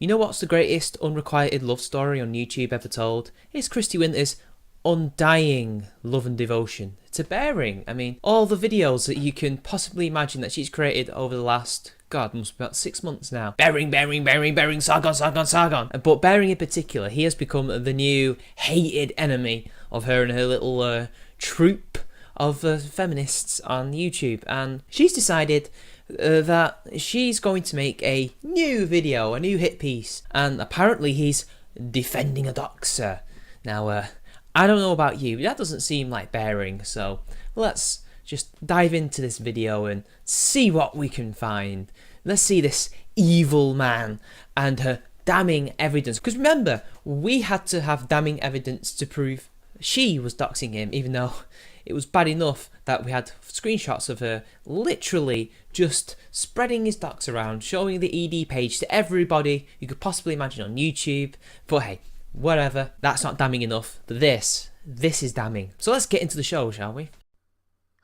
You know what's the greatest unrequited love story on YouTube ever told? It's Kristi Winter's undying love and devotion to bearing. I mean, all the videos that you can possibly imagine that she's created over the last, God, must be about 6 months now. Bearing, Sargon. But Bearing in particular, he has become the new hated enemy of her and her little troop of feminists on YouTube. And she's decided that she's going to make a new video, a new hit piece. And apparently he's defending a doxer. Now, I don't know about you, that doesn't seem like Bearing, so let's just dive into this video and see what we can find. Let's see this evil man and her damning evidence. Because remember, we had to have damning evidence to prove she was doxing him, even though it was bad enough that we had screenshots of her literally just spreading his dox around, showing the ED page to everybody you could possibly imagine on YouTube. But hey, whatever, that's not damning enough. This is damning. So let's get into the show, shall we?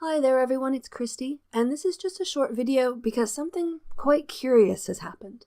Hi there everyone, it's Kristi, and this is just a short video because something quite curious has happened.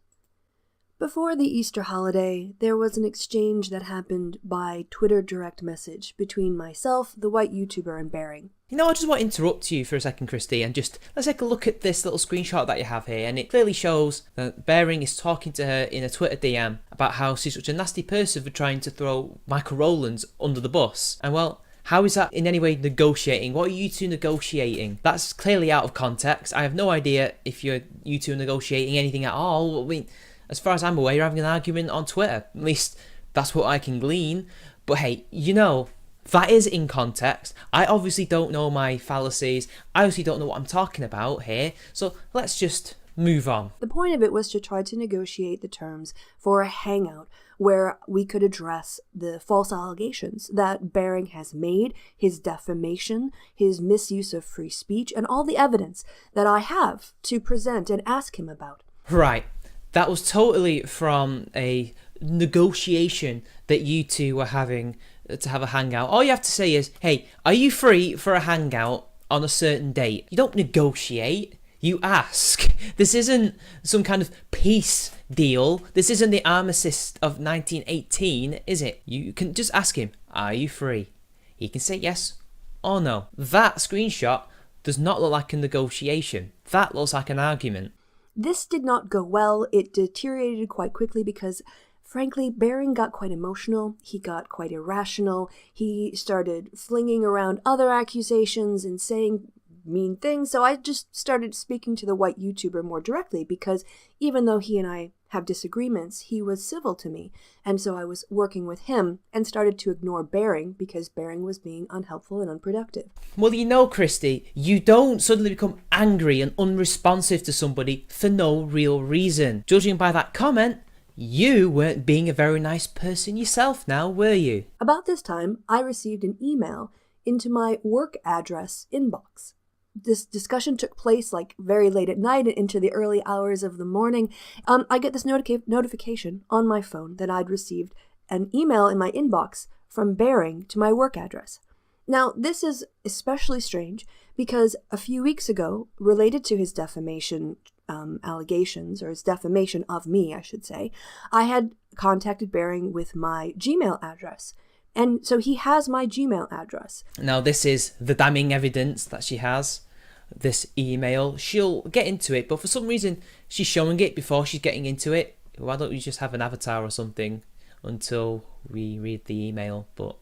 Before the Easter holiday, there was an exchange that happened by Twitter direct message between myself, the white YouTuber, and Bearing. You know, I just want to interrupt you for a second, Kristi, and just let's take a look at this little screenshot that you have here, and it clearly shows that Bearing is talking to her in a Twitter DM about how she's such a nasty person for trying to throw Michael Rowlands under the bus. And well, how is that in any way negotiating? What are you two negotiating? That's clearly out of context. I have no idea if you two are negotiating anything at all. I mean, as far as I'm aware, you're having an argument on Twitter. At least that's what I can glean. But hey, you know, that is in context. I obviously don't know my fallacies. I obviously don't know what I'm talking about here. So let's just move on. The point of it was to try to negotiate the terms for a hangout where we could address the false allegations that Bearing has made, his defamation, his misuse of free speech, and all the evidence that I have to present and ask him about. Right. That was totally from a negotiation that you two were having to have a hangout. All you have to say is, hey, are you free for a hangout on a certain date? You don't negotiate, you ask. This isn't some kind of peace deal. This isn't the armistice of 1918, is it? You can just ask him, are you free? He can say yes or no. That screenshot does not look like a negotiation. That looks like an argument. This did not go well. It deteriorated quite quickly because, frankly, Bearing got quite emotional. He got quite irrational. He started flinging around other accusations and saying mean things. So I just started speaking to the white YouTuber more directly because even though he and I have disagreements, he was civil to me. And so I was working with him and started to ignore Bearing because Bearing was being unhelpful and unproductive. Well, you know, Kristi, you don't suddenly become angry and unresponsive to somebody for no real reason. Judging by that comment, you weren't being a very nice person yourself now, were you? About this time, I received an email into my work address inbox. This discussion took place like very late at night and into the early hours of the morning. I get this notification on my phone that I'd received an email in my inbox from Bearing to my work address. Now, this is especially strange because a few weeks ago, related to his defamation allegations, or his defamation of me, I should say, I had contacted Bearing with my Gmail address. And so he has my Gmail address. Now, this is the damning evidence that she has, this email. She'll get into it, but for some reason, she's showing it before she's getting into it. Why don't you just have an avatar or something until we read the email? But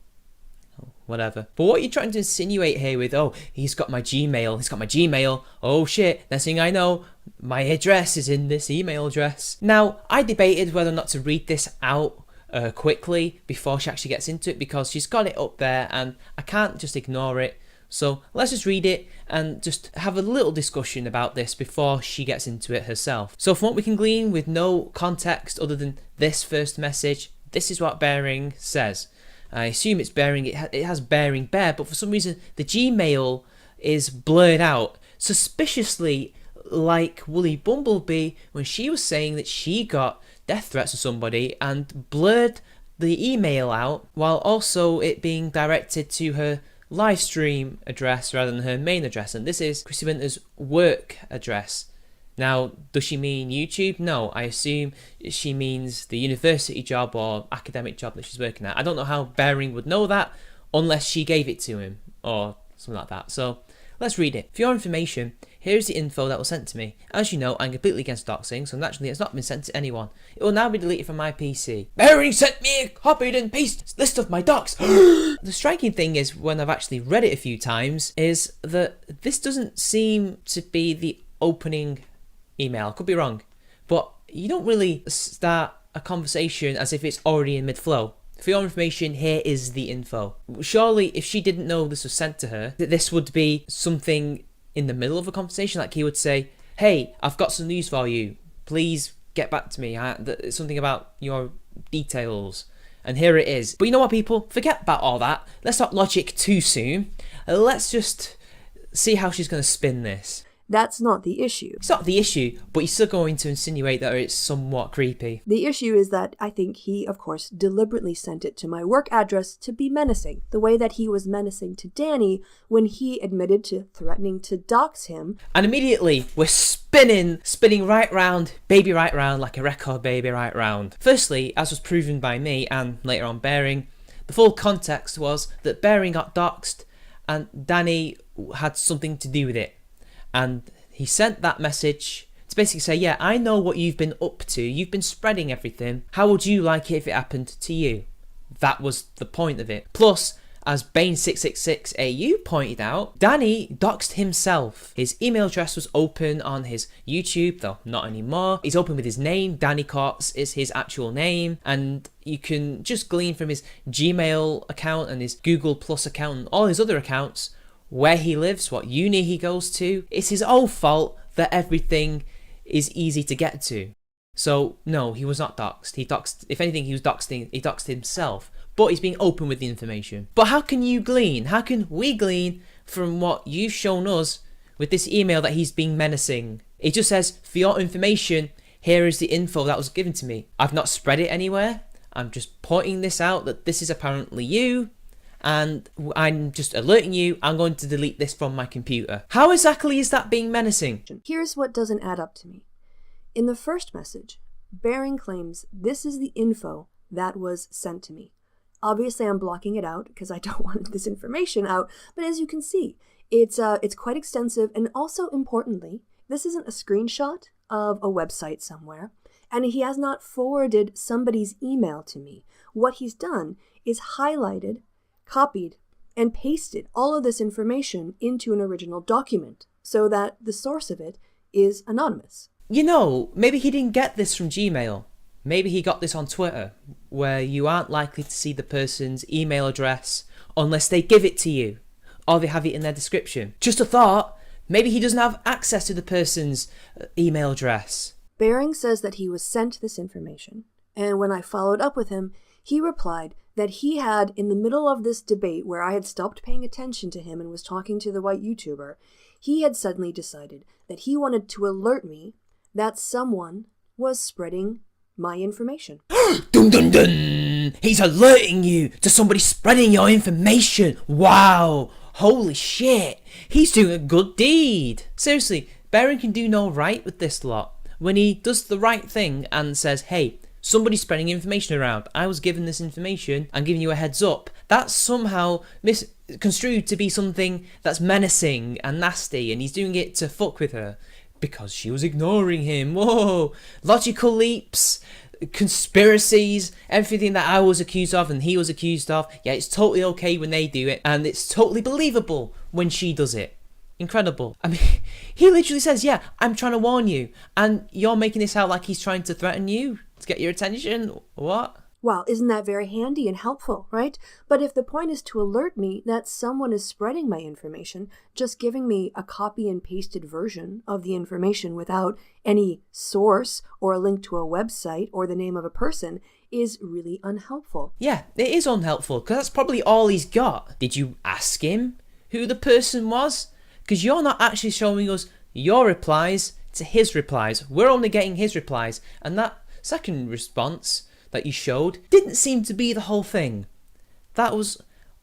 whatever. But what you're trying to insinuate here with, oh, he's got my Gmail, oh shit, next thing I know, my address is in this email address. Now, I debated whether or not to read this out quickly before she actually gets into it because she's got it up there and I can't just ignore it. So let's just read it and just have a little discussion about this before she gets into it herself. So from what we can glean with no context other than this first message, this is what Bearing says. I assume it's Bearing, it has Bearing Bear, but for some reason the Gmail is blurred out, suspiciously like Woolly Bumblebee when she was saying that she got death threats to somebody and blurred the email out while also it being directed to her live stream address rather than her main address. And this is Kristi Winter's work address. Now, does she mean YouTube? No, I assume she means the university job or academic job that she's working at. I don't know how Bering would know that unless she gave it to him or something like that. So let's read it. For your information, here's the info that was sent to me. As you know, I'm completely against doxing, so naturally it's not been sent to anyone. It will now be deleted from my PC. Bering sent me a copied and pasted list of my docs. The striking thing is, when I've actually read it a few times, is that this doesn't seem to be the opening email. I could be wrong, but you don't really start a conversation as if it's already in mid-flow. For your information, here is the info. Surely, if she didn't know this was sent to her, that this would be something in the middle of a conversation. Like he would say, hey, I've got some news for you. Please get back to me. It's something about your details. And here it is. But you know what, people? Forget about all that. Let's not logic too soon. Let's just see how she's going to spin this. That's not the issue. It's not the issue, but he's still going to insinuate that it's somewhat creepy. The issue is that I think he, of course, deliberately sent it to my work address to be menacing, the way that he was menacing to Danny when he admitted to threatening to dox him. And immediately, we're spinning right round, baby right round, like a record baby right round. Firstly, as was proven by me and later on Bering, the full context was that Bering got doxed and Danny had something to do with it. And he sent that message to basically say, yeah, I know what you've been up to. You've been spreading everything. How would you like it if it happened to you? That was the point of it. Plus, as Bane666AU pointed out, Danny doxed himself. His email address was open on his YouTube, though not anymore. He's open with his name. Danny Cox is his actual name. And you can just glean from his Gmail account and his Google Plus account and all his other accounts where he lives, what uni he goes to. It's his own fault that everything is easy to get to. So no, he was not doxed. He doxed, if anything, he doxed himself. But he's being open with the information. But how can you glean? How can we glean from what you've shown us with this email that he's being menacing? It just says, for your information, here is the info that was given to me. I've not spread it anywhere. I'm just pointing this out that this is apparently you. And I'm just alerting you, I'm going to delete this from my computer. How exactly is that being menacing? Here's what doesn't add up to me. In the first message, Bering claims this is the info that was sent to me. Obviously, I'm blocking it out because I don't want this information out, but as you can see, it's quite extensive, and also importantly, this isn't a screenshot of a website somewhere, and he has not forwarded somebody's email to me. What he's done is highlighted, copied, and pasted all of this information into an original document so that the source of it is anonymous. You know, maybe he didn't get this from Gmail. Maybe he got this on Twitter, where you aren't likely to see the person's email address unless they give it to you, or they have it in their description. Just a thought, maybe he doesn't have access to the person's email address. Bering says that he was sent this information, and when I followed up with him, he replied that he had, in the middle of this debate where I had stopped paying attention to him and was talking to the white YouTuber, he had suddenly decided that he wanted to alert me that someone was spreading my information. Dun dun dun! He's alerting you to somebody spreading your information! Wow! Holy shit! He's doing a good deed! Seriously, Bering can do no right with this lot. When he does the right thing and says, hey, somebody's spreading information around. I was given this information. I'm giving you a heads up. That's somehow misconstrued to be something that's menacing and nasty, and he's doing it to fuck with her because she was ignoring him. Whoa! Logical leaps, conspiracies, everything that I was accused of and he was accused of. Yeah, it's totally okay when they do it, and it's totally believable when she does it. Incredible. I mean, he literally says, yeah, I'm trying to warn you, and you're making this out like he's trying to threaten you to get your attention. What? Well, isn't that very handy and helpful, right? But if the point is to alert me that someone is spreading my information, just giving me a copy and pasted version of the information without any source or a link to a website or the name of a person is really unhelpful. Yeah, it is unhelpful, because that's probably all he's got. Did you ask him who the person was? Because you're not actually showing us your replies to his replies. We're only getting his replies, and that second response that you showed didn't seem to be the whole thing. That was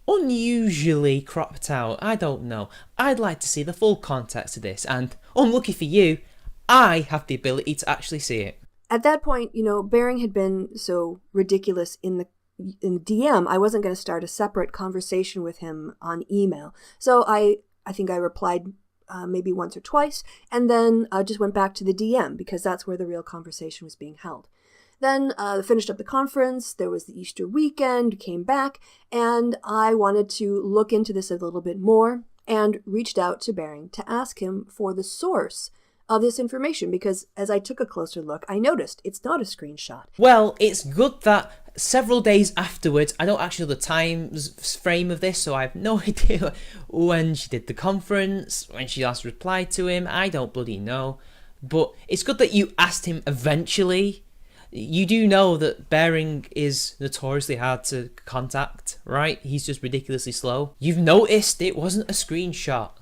unusually cropped out. I don't know. I'd like to see the full context of this, and unlucky for you, I have the ability to actually see it. At that point, Bering had been so ridiculous in the DM, I wasn't going to start a separate conversation with him on email. So I think I replied maybe once or twice, and then just went back to the DM because that's where the real conversation was being held. Then finished up the conference, there was the Easter weekend, came back, and I wanted to look into this a little bit more and reached out to Bering to ask him for the source of this information because as I took a closer look, I noticed it's not a screenshot. Well, it's good that several days afterwards, I don't actually know the time frame of this, so I have no idea when she did the conference, when she last replied to him, I don't bloody know. But it's good that you asked him eventually. You do know that Bering is notoriously hard to contact, right? He's just ridiculously slow. You've noticed it wasn't a screenshot.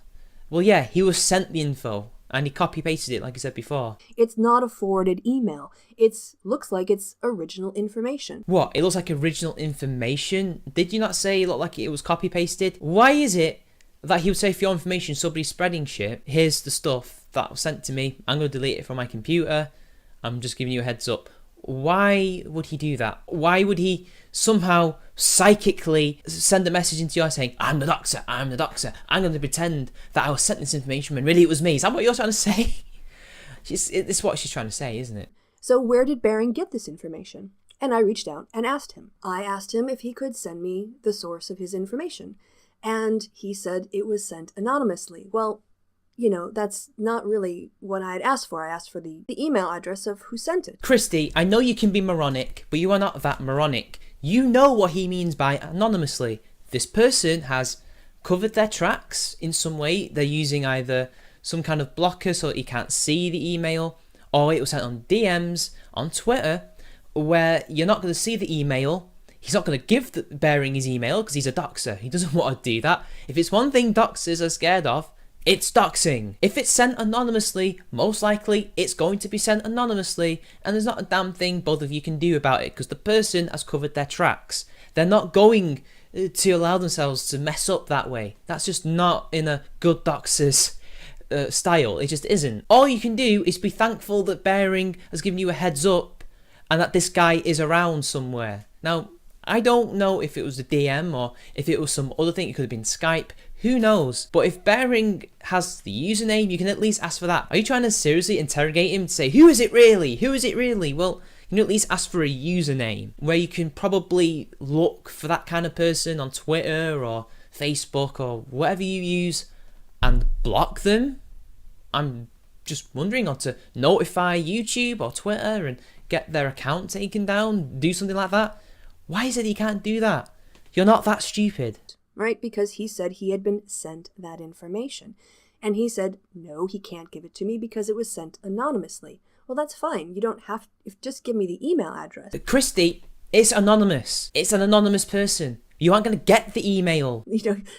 Well, yeah, he was sent the info. And he copy-pasted it, like I said before. It's not a forwarded email. It looks like it's original information. What? It looks like original information? Did you not say it looked like it was copy-pasted? Why is it that he would say, for your information, somebody's spreading shit? Here's the stuff that was sent to me. I'm going to delete it from my computer. I'm just giving you a heads up. Why would he do that? Why would he somehow psychically send a message into you saying, I'm the Doxer, I'm the Doxer, I'm going to pretend that I was sent this information when really it was me? Is that what you're trying to say? It's what she's trying to say, isn't it? So where did Bering get this information? And I reached out and asked him. I asked him if he could send me the source of his information. And he said it was sent anonymously. Well, that's not really what I had asked for. I asked for the email address of who sent it. Kristi, I know you can be moronic, but you are not that moronic. You know what he means by anonymously. This person has covered their tracks in some way. They're using either some kind of blocker so that he can't see the email, or it was sent on DMs on Twitter where you're not going to see the email. He's not going to give Bering his email because he's a doxer. He doesn't want to do that. If it's one thing doxers are scared of, it's doxing. If it's sent anonymously, most likely it's going to be sent anonymously, and there's not a damn thing both of you can do about it because the person has covered their tracks. They're not going to allow themselves to mess up that way. That's just not in a good doxer's style. It just isn't. All you can do is be thankful that Bering has given you a heads up and that this guy is around somewhere. Now, I don't know if it was the DM or if it was some other thing. It could have been Skype. Who knows? But if Bering has the username, you can at least ask for that. Are you trying to seriously interrogate him to say, who is it really? Who is it really? Well, you can at least ask for a username where you can probably look for that kind of person on Twitter or Facebook or whatever you use and block them. I'm just wondering, or to notify YouTube or Twitter and get their account taken down, do something like that. Why is it you can't do that? You're not that stupid. Right, because he said he had been sent that information. And he said, no, he can't give it to me because it was sent anonymously. Well, that's fine. You don't have to, just give me the email address. Kristi, it's anonymous. It's an anonymous person. You aren't going to get the email.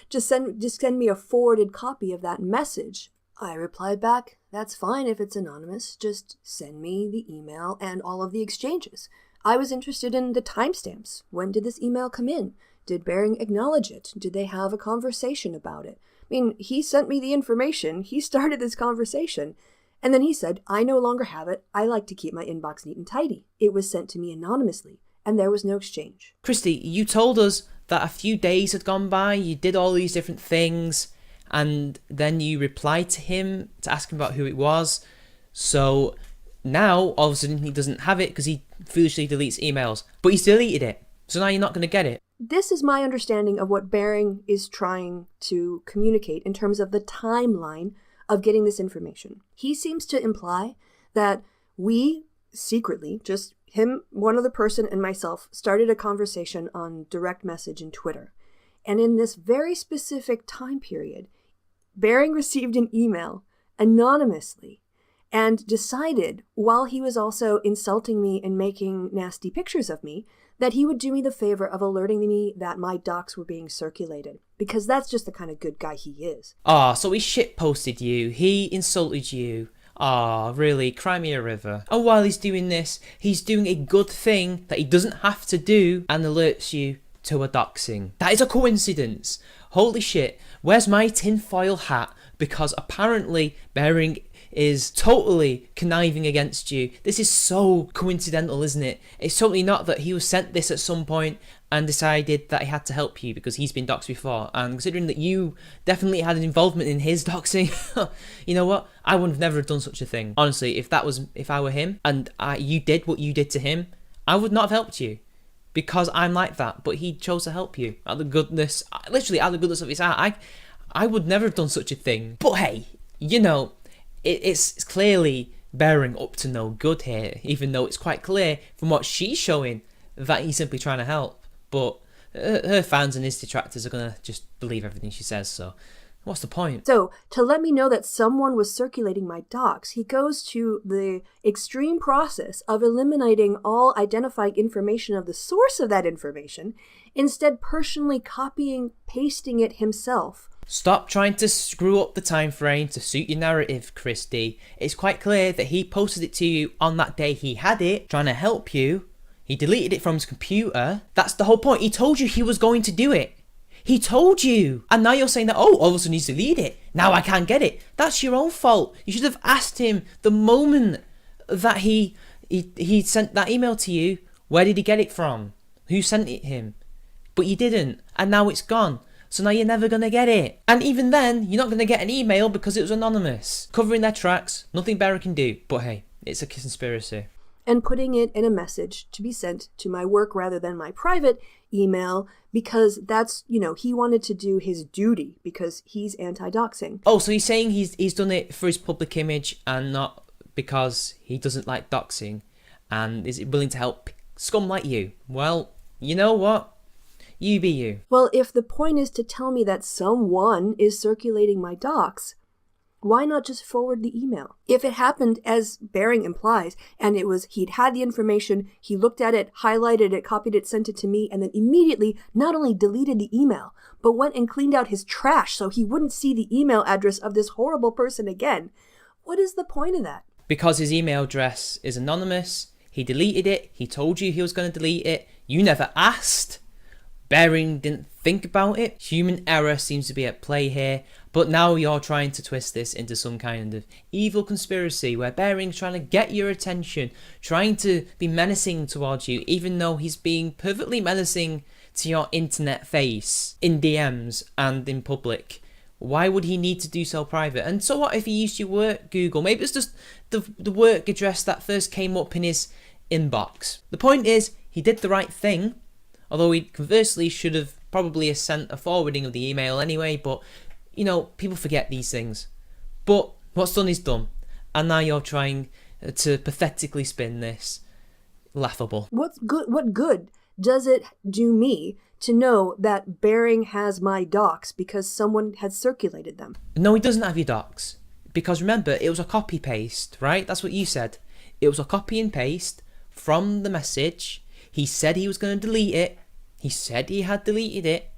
Just send me a forwarded copy of that message. I replied back, that's fine if it's anonymous. Just send me the email and all of the exchanges. I was interested in the timestamps. When did this email come in? Did Bering acknowledge it? Did they have a conversation about it? I mean, he sent me the information. He started this conversation. And then he said, I no longer have it. I like to keep my inbox neat and tidy. It was sent to me anonymously, and there was no exchange. Kristi, you told us that a few days had gone by. You did all these different things, and then you replied to him to ask him about who it was. So now, all of a sudden, he doesn't have it because he foolishly deletes emails. But he's deleted it. So now you're not going to get it. This is my understanding of what Bering is trying to communicate in terms of the timeline of getting this information. He seems to imply that we secretly, just him, one other person, and myself, started a conversation on direct message in Twitter. And in this very specific time period, Bering received an email anonymously and decided, while he was also insulting me and making nasty pictures of me, that he would do me the favor of alerting me that my docs were being circulated. Because that's just the kind of good guy he is. So he shitposted you. He insulted you. Really? Cry me a river. And while he's doing this, he's doing a good thing that he doesn't have to do and alerts you to a doxing. That is a coincidence. Holy shit. Where's my tinfoil hat? Because apparently Bering is totally conniving against you. This is so coincidental, isn't it? It's totally not that he was sent this at some point and decided that he had to help you because he's been doxed before. And considering that you definitely had an involvement in his doxing, you know what? I would have never have done such a thing. Honestly, if I were him and you did what you did to him, I would not have helped you. Because I'm like that, but he chose to help you out of the goodness, literally out of the goodness of his heart. I would never have done such a thing. But hey, you know, it's clearly bearing up to no good here, even though it's quite clear from what she's showing that he's simply trying to help. But her fans and his detractors are going to just believe everything she says, so what's the point? So, to let me know that someone was circulating my docs, he goes to the extreme process of eliminating all identifying information of the source of that information, instead personally copying, pasting it himself. Stop trying to screw up the time frame to suit your narrative, Kristi. It's quite clear that he posted it to you on that day he had it, trying to help you. He deleted it from his computer. That's the whole point. He told you he was going to do it. He told you. And now you're saying that, oh, all of a sudden he's deleted it. Now I can't get it. That's your own fault. You should have asked him the moment that he sent that email to you. Where did he get it from? Who sent it him? But you didn't. And now it's gone. So now you're never going to get it. And even then, you're not going to get an email because it was anonymous. Covering their tracks. Nothing better can do. But hey, it's a conspiracy. And putting it in a message to be sent to my work rather than my private email, because that's, you know, he wanted to do his duty because he's anti-doxing. Oh, so he's saying he's done it for his public image and not because he doesn't like doxing and is willing to help scum like you. Well, you know what? You be you. Well, if the point is to tell me that someone is circulating my docs, why not just forward the email? If it happened as Bearing implies, and it was he'd had the information, he looked at it, highlighted it, copied it, sent it to me, and then immediately not only deleted the email, but went and cleaned out his trash so he wouldn't see the email address of this horrible person again. What is the point of that? Because his email address is anonymous, he deleted it, he told you he was going to delete it, you never asked. Bearing didn't think about it. Human error seems to be at play here, but now you're trying to twist this into some kind of evil conspiracy where Bearing's trying to get your attention, trying to be menacing towards you, even though he's being perfectly menacing to your internet face, in DMs and in public. Why would he need to do so private? And so what if he used your work Google? Maybe it's just the work address that first came up in his inbox. The point is, he did the right thing. Although he conversely should have probably sent a forwarding of the email anyway, but, you know, people forget these things. But what's done is done. And now you're trying to pathetically spin this. Laughable. What good does it do me to know that Bearing has my docs because someone had circulated them? No, he doesn't have your docs. Because remember, it was a copy-paste, right? That's what you said. It was a copy and paste from the message. He said he was going to delete it. He said he had deleted it.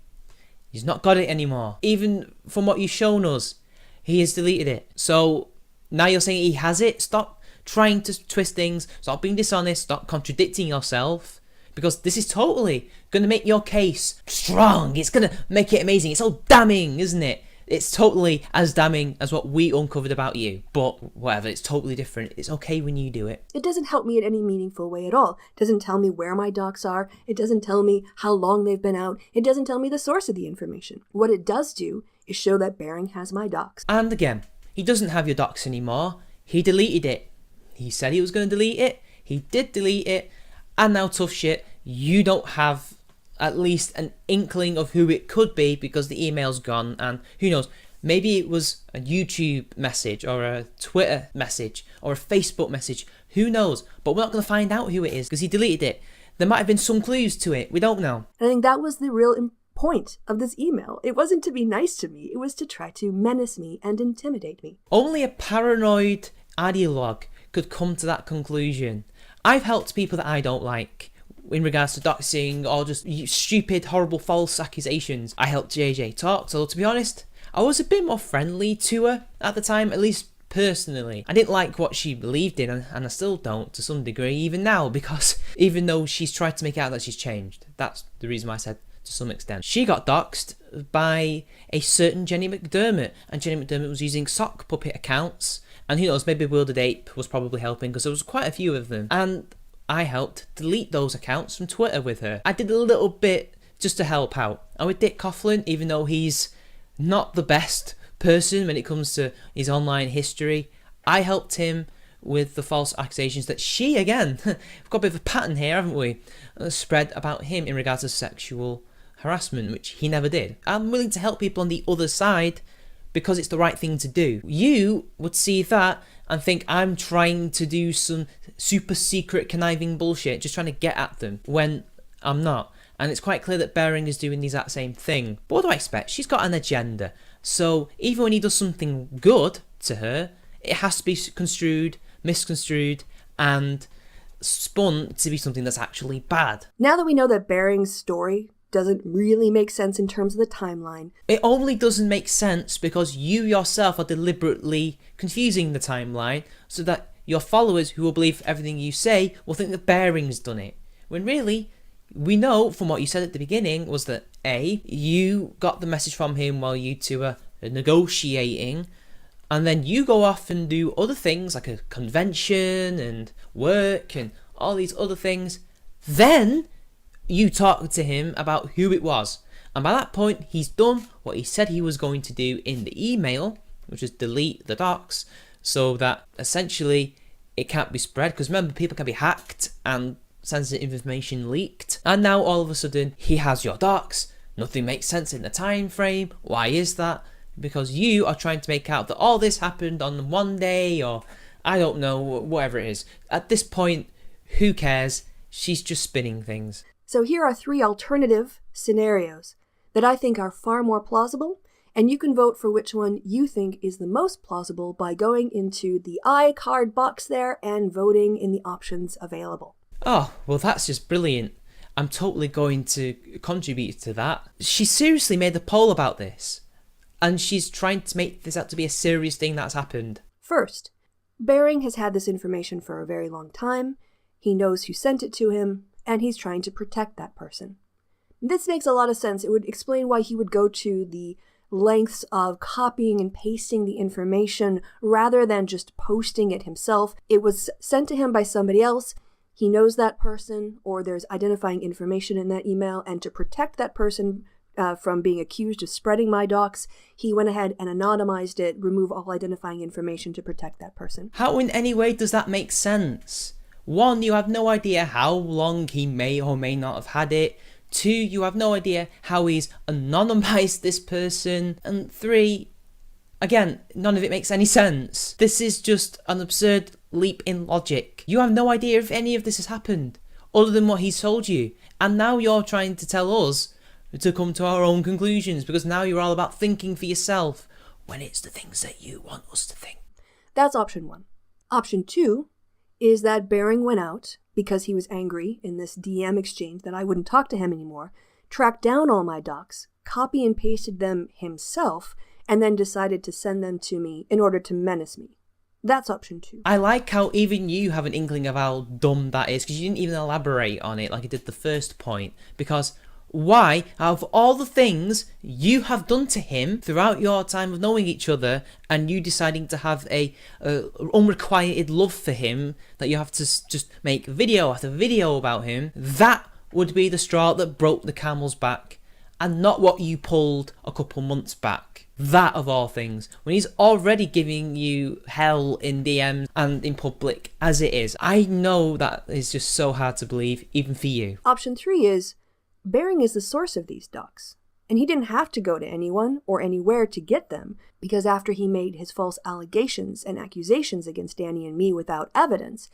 He's not got it anymore. Even from what you've shown us, he has deleted it. So now you're saying he has it? Stop trying to twist things. Stop being dishonest. Stop contradicting yourself. Because this is totally going to make your case strong. It's going to make it amazing. It's so damning, isn't it? It's totally as damning as what we uncovered about you. But whatever, it's totally different. It's okay when you do it. It doesn't help me in any meaningful way at all. It doesn't tell me where my docs are. It doesn't tell me how long they've been out. It doesn't tell me the source of the information. What it does do is show that Bearing has my docs. And again, he doesn't have your docs anymore. He deleted it. He said he was going to delete it. He did delete it. And now tough shit, you don't have at least an inkling of who it could be because the email's gone, and who knows, maybe it was a YouTube message or a Twitter message or a Facebook message, who knows, but we're not going to find out who it is because he deleted it. There might have been some clues to it, we don't know. I think that was the real point of this email. It wasn't to be nice to me, it was to try to menace me and intimidate me. Only a paranoid ideologue could come to that conclusion. I've helped people that I don't like in regards to doxing or just stupid, horrible, false accusations. I helped JJ talk, so to be honest, I was a bit more friendly to her at the time, at least personally. I didn't like what she believed in, and I still don't to some degree, even now, because even though she's tried to make out that she's changed, that's the reason why I said to some extent. She got doxed by a certain Jenny McDermott, and Jenny McDermott was using sock puppet accounts And who knows, maybe Wildered Ape was probably helping because there was quite a few of them. And I helped delete those accounts from Twitter with her. I did a little bit just to help out. And with Dick Coughlin, even though he's not the best person when it comes to his online history, I helped him with the false accusations that she, again, we've got a bit of a pattern here, haven't we, spread about him in regards to sexual harassment, which he never did. I'm willing to help people on the other side because it's the right thing to do. You would see that and think I'm trying to do some super secret conniving bullshit, just trying to get at them, when I'm not. And it's quite clear that Bering is doing the exact same thing. But what do I expect? She's got an agenda. So even when he does something good to her, it has to be construed, misconstrued, and spun to be something that's actually bad. Now that we know that Bering's story doesn't really make sense in terms of the timeline. It only doesn't make sense because you yourself are deliberately confusing the timeline so that your followers who will believe everything you say will think that Bering's done it. When really, we know from what you said at the beginning was that A, you got the message from him while you two were negotiating, and then you go off and do other things like a convention and work and all these other things. Then you talk to him about who it was. And by that point, he's done what he said he was going to do in the email, which is delete the docs, so that essentially it can't be spread. Because remember, people can be hacked and sensitive information leaked. And now all of a sudden, he has your docs. Nothing makes sense in the time frame. Why is that? Because you are trying to make out that all this happened on one day, or I don't know, whatever it is. At this point, who cares? She's just spinning things. So here are 3 alternative scenarios that I think are far more plausible, and you can vote for which one you think is the most plausible by going into the iCard box there and voting in the options available. Oh, well, that's just brilliant. I'm totally going to contribute to that. She seriously made a poll about this, and she's trying to make this out to be a serious thing that's happened. First, Bering has had this information for a very long time. He knows who sent it to him, and he's trying to protect that person. This makes a lot of sense. It would explain why he would go to the lengths of copying and pasting the information rather than just posting it himself. It was sent to him by somebody else. He knows that person, or there's identifying information in that email, and to protect that person from being accused of spreading my docs, he went ahead and anonymized it, remove all identifying information to protect that person. How in any way does that make sense? 1, you have no idea how long he may or may not have had it. 2, you have no idea how he's anonymized this person. And 3, again, none of it makes any sense. This is just an absurd leap in logic. You have no idea if any of this has happened, other than what he's told you. And now you're trying to tell us to come to our own conclusions, because now you're all about thinking for yourself, when it's the things that you want us to think. That's option 1. Option 2 is that Bering went out because he was angry in this DM exchange that I wouldn't talk to him anymore, tracked down all my docs, copy and pasted them himself, and then decided to send them to me in order to menace me. That's option 2. I like how even you have an inkling of how dumb that is, because you didn't even elaborate on it like you did the first point. Because why, out of all the things you have done to him throughout your time of knowing each other, and you deciding to have a unrequited love for him, that you have to just make video after video about him, that would be the straw that broke the camel's back, and not what you pulled a couple months back. That of all things, when he's already giving you hell in DMs and in public as it is. I know that is just so hard to believe, even for you. Option 3 is Bering is the source of these docs, and he didn't have to go to anyone or anywhere to get them, because after he made his false allegations and accusations against Danny and me without evidence,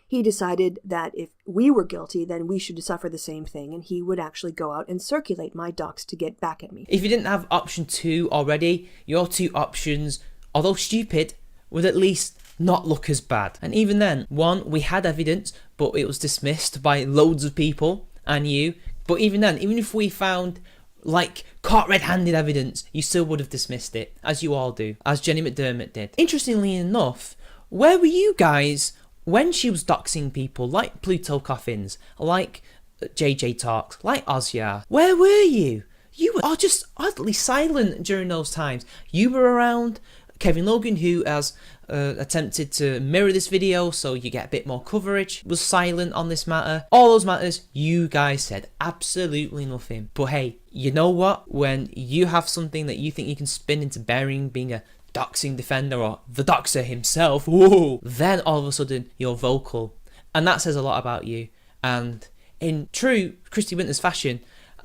he decided that if we were guilty, then we should suffer the same thing, and he would actually go out and circulate my docs to get back at me. If you didn't have option 2 already, your 2 options, although stupid, would at least not look as bad. And even then, 1, we had evidence, but it was dismissed by loads of people and you. But even then, even if we found like caught red-handed evidence, you still would have dismissed it, as you all do, as Jenny McDermott did. Interestingly enough, where were you guys when she was doxing people like Pluto Coffins, like JJ Talks, like Ozya? Where were you? You were just oddly silent during those times. You were around Kevin Logan, who has attempted to mirror this video so you get a bit more coverage, was silent on this matter. All those matters, you guys said absolutely nothing. But hey, you know what? When you have something that you think you can spin into bearing being a doxing defender or the doxer himself, whoa, then all of a sudden you're vocal. And that says a lot about you. And in true Kristi Winters fashion,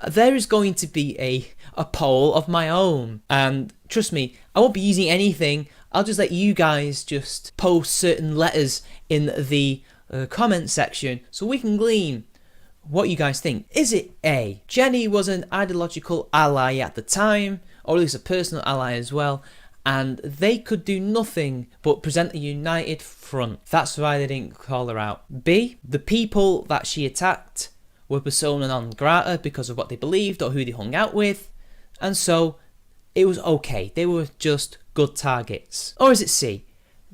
there is going to be a poll of my own. And trust me, I won't be using anything. I'll just let you guys just post certain letters in the comment section so we can glean what you guys think. Is it A, Jenny was an ideological ally at the time, or at least a personal ally as well, and they could do nothing but present a united front. That's why they didn't call her out. B, the people that she attacked were persona non grata because of what they believed or who they hung out with, and so it was okay. They were just good targets. Or is it C?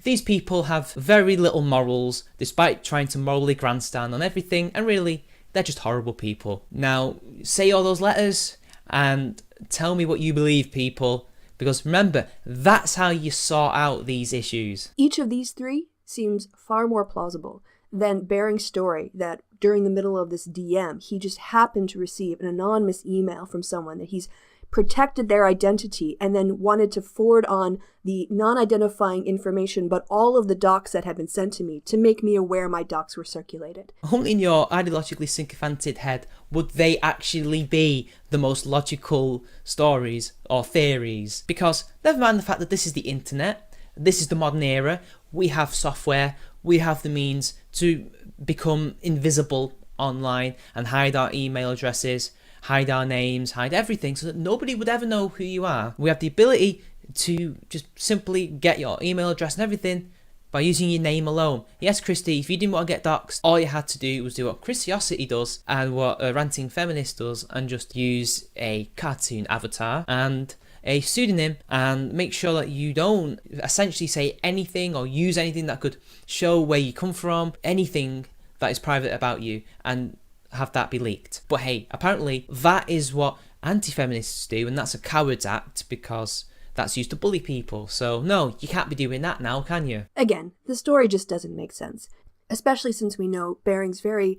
These people have very little morals despite trying to morally grandstand on everything, and really, they're just horrible people. Now, say all those letters and tell me what you believe, people. Because remember, that's how you sort out these issues. Each of these three seems far more plausible than Bering's story that during the middle of this DM, he just happened to receive an anonymous email from someone that he's protected their identity and then wanted to forward on the non-identifying information, but all of the docs that had been sent to me to make me aware my docs were circulated. Only in your ideologically sycophanted head would they actually be the most logical stories or theories. Because never mind the fact that this is the internet, this is the modern era, we have software, we have the means to become invisible online and hide our email addresses, hide our names, hide everything so that nobody would ever know who you are. We have the ability to just simply get your email address and everything by using your name alone. Yes, Kristi, if you didn't want to get doxxed, all you had to do was do what Kristiosity does and what a ranting feminist does and just use a cartoon avatar and a pseudonym and make sure that you don't essentially say anything or use anything that could show where you come from, anything that is private about you, and have that be leaked. But hey, apparently that is what anti-feminists do, and that's a coward's act because that's used to bully people. So no, you can't be doing that now, can you? Again, the story just doesn't make sense, especially since we know Bering's very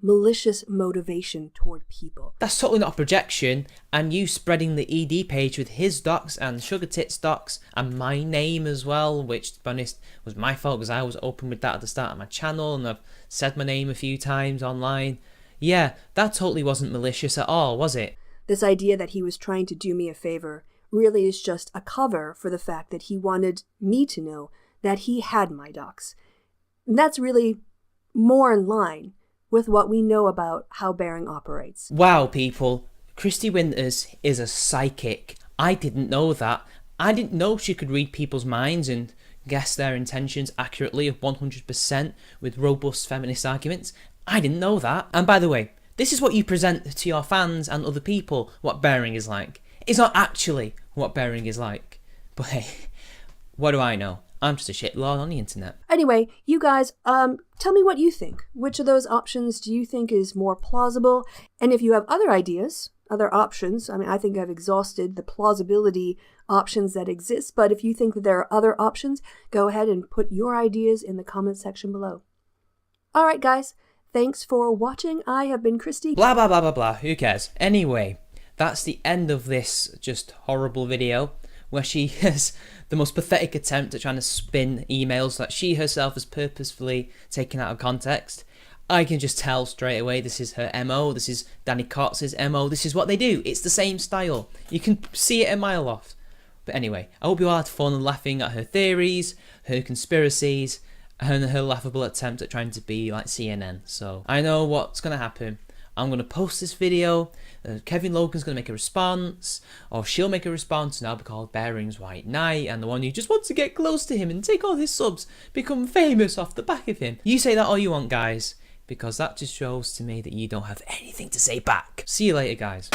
malicious motivation toward people. That's totally not a projection, and you spreading the ED page with his docs and Sugar Tits docs and my name as well, which to be honest was my fault because I was open with that at the start of my channel and I've said my name a few times online. Yeah, that totally wasn't malicious at all, was it? This idea that he was trying to do me a favor really is just a cover for the fact that he wanted me to know that he had my docs. And that's really more in line with what we know about how Bering operates. Wow, people. Kristi Winters is a psychic. I didn't know that. I didn't know she could read people's minds and guess their intentions accurately 100% with robust feminist arguments. I didn't know that. And by the way, this is what you present to your fans and other people what Bering is like. It's not actually what Bering is like. But hey, what do I know? I'm just a shitlord on the internet. Anyway, you guys, tell me what you think. Which of those options do you think is more plausible? And if you have other ideas, other options, I mean, I think I've exhausted the plausibility options that exist, but if you think that there are other options, go ahead and put your ideas in the comment section below. All right, guys, thanks for watching. I have been Kristi. Blah, blah, blah, blah, blah. Who cares? Anyway, that's the end of this just horrible video, where she has the most pathetic attempt at trying to spin emails that she herself has purposefully taken out of context. I can just tell straight away this is her MO, this is Danny Cox's MO, this is what they do. It's the same style. You can see it a mile off. But anyway, I hope you all had fun and laughing at her theories, her conspiracies, and her laughable attempt at trying to be like CNN. So I know what's going to happen. I'm going to post this video, Kevin Logan's going to make a response, or she'll make a response, and I'll be called Bering's White Knight, and the one who just wants to get close to him and take all his subs, become famous off the back of him. You say that all you want, guys, because that just shows to me that you don't have anything to say back. See you later, guys.